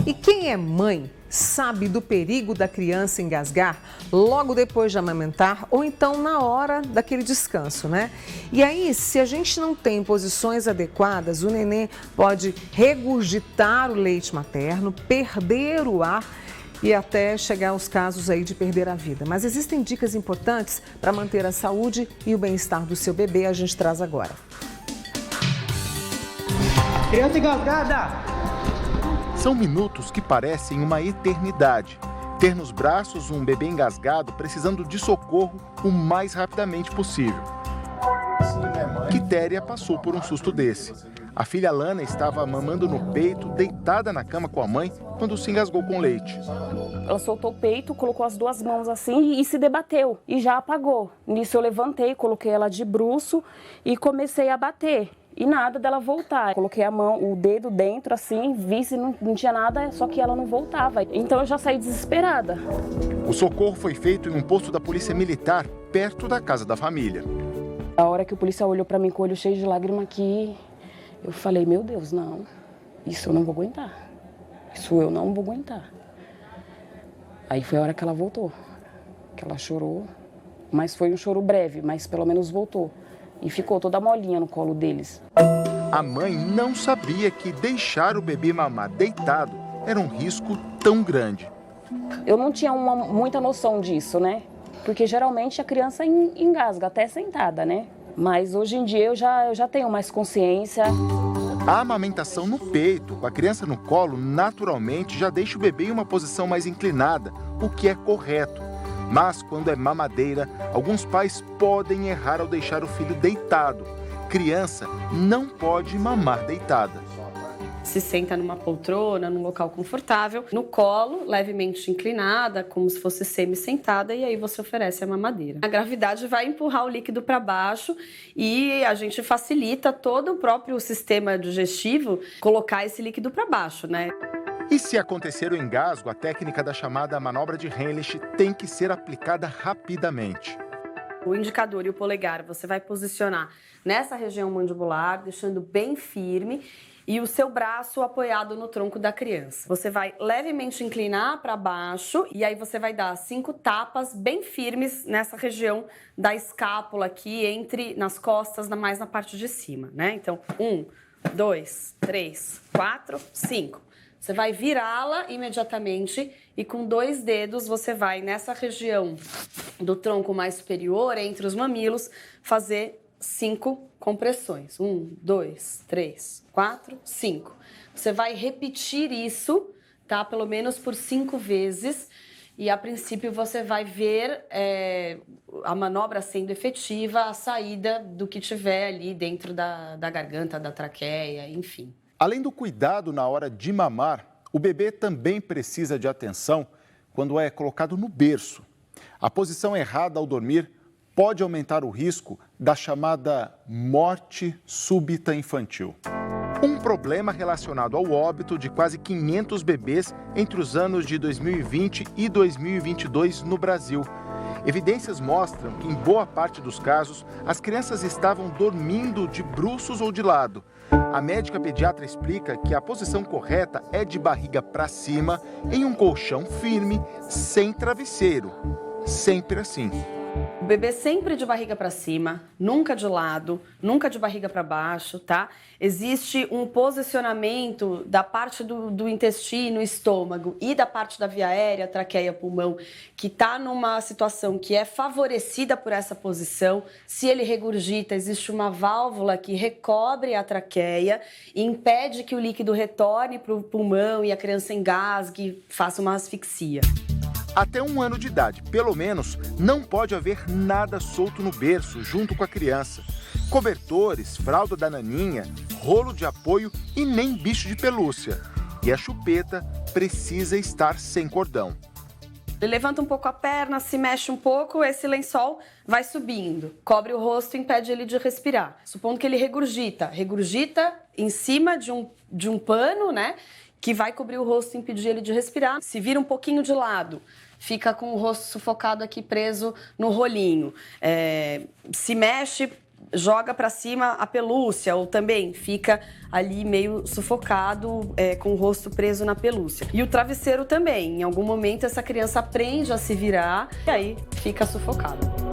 E quem é mãe sabe do perigo da criança engasgar logo depois de amamentar ou então na hora daquele descanso, né? E aí, se a gente não tem posições adequadas, o neném pode regurgitar o leite materno, perder o ar e até chegar aos casos aí de perder a vida. Mas existem dicas importantes para manter a saúde e o bem-estar do seu bebê, a gente traz agora. Criança engasgada! São minutos que parecem uma eternidade. Ter nos braços um bebê engasgado precisando de socorro o mais rapidamente possível. Quitéria passou por um susto desse. A filha Lana estava mamando no peito, deitada na cama com a mãe, quando se engasgou com leite. Ela soltou o peito, colocou as duas mãos assim e se debateu. E já apagou. Nisso eu levantei, coloquei ela de bruço e comecei a bater. E nada dela voltar. Coloquei a mão, o dedo dentro assim, vi se não tinha nada, só que ela não voltava. Então eu já saí desesperada. O socorro foi feito em um posto da Polícia Militar, perto da casa da família. A hora que o policial olhou pra mim com o olho cheio de lágrima aqui, eu falei, meu Deus, não, isso eu não vou aguentar. Isso eu não vou aguentar. Aí foi a hora que ela voltou, que ela chorou, mas foi um choro breve, mas pelo menos voltou. E ficou toda molinha no colo deles. A mãe não sabia que deixar o bebê mamar deitado era um risco tão grande. Eu não tinha muita noção disso, né? Porque geralmente a criança engasga até sentada, né? Mas hoje em dia eu já tenho mais consciência. A amamentação no peito, com a criança no colo, naturalmente já deixa o bebê em uma posição mais inclinada, o que é correto. Mas quando é mamadeira, alguns pais podem errar ao deixar o filho deitado. Criança não pode mamar deitada. Se senta numa poltrona, num local confortável, no colo, levemente inclinada, como se fosse semi-sentada, e aí você oferece a mamadeira. A gravidade vai empurrar o líquido para baixo e a gente facilita todo o próprio sistema digestivo colocar esse líquido para baixo, né? E se acontecer o engasgo, a técnica da chamada manobra de Heimlich tem que ser aplicada rapidamente. O indicador e o polegar você vai posicionar nessa região mandibular, deixando bem firme, e o seu braço apoiado no tronco da criança. Você vai levemente inclinar para baixo e aí você vai dar 5 tapas bem firmes nessa região da escápula aqui, nas costas, mais na parte de cima, né? Então, 1, 2, 3, 4, 5. Você vai virá-la imediatamente e com 2 dedos você vai nessa região do tronco mais superior, entre os mamilos, fazer 5 compressões. 1, 2, 3, 4, 5. Você vai repetir isso, tá? Pelo menos por 5 vezes. E a princípio você vai ver a manobra sendo efetiva, a saída do que tiver ali dentro da garganta, da traqueia, enfim. Além do cuidado na hora de mamar, o bebê também precisa de atenção quando é colocado no berço. A posição errada ao dormir pode aumentar o risco da chamada morte súbita infantil. Um problema relacionado ao óbito de quase 500 bebês entre os anos de 2020 e 2022 no Brasil. Evidências mostram que, em boa parte dos casos, as crianças estavam dormindo de bruços ou de lado. A médica pediatra explica que a posição correta é de barriga para cima, em um colchão firme, sem travesseiro. Sempre assim. O bebê sempre de barriga para cima, nunca de lado, nunca de barriga para baixo, tá? Existe um posicionamento da parte do intestino, estômago e da parte da via aérea, traqueia, pulmão, que tá numa situação que é favorecida por essa posição. Se ele regurgita, existe uma válvula que recobre a traqueia e impede que o líquido retorne para o pulmão e a criança engasgue, faça uma asfixia. Até 1 ano de idade, pelo menos, não pode haver nada solto no berço junto com a criança. Cobertores, fralda da naninha, rolo de apoio e nem bicho de pelúcia. E a chupeta precisa estar sem cordão. Ele levanta um pouco a perna, se mexe um pouco, esse lençol vai subindo, cobre o rosto e impede ele de respirar. Supondo que ele regurgita em cima de um pano, né, que vai cobrir o rosto e impedir ele de respirar. Se vira um pouquinho de lado, fica com o rosto sufocado aqui preso no rolinho. Se mexe joga para cima a pelúcia, ou também fica ali meio sufocado, com o rosto preso na pelúcia. E o travesseiro também, em algum momento essa criança aprende a se virar e aí fica sufocada.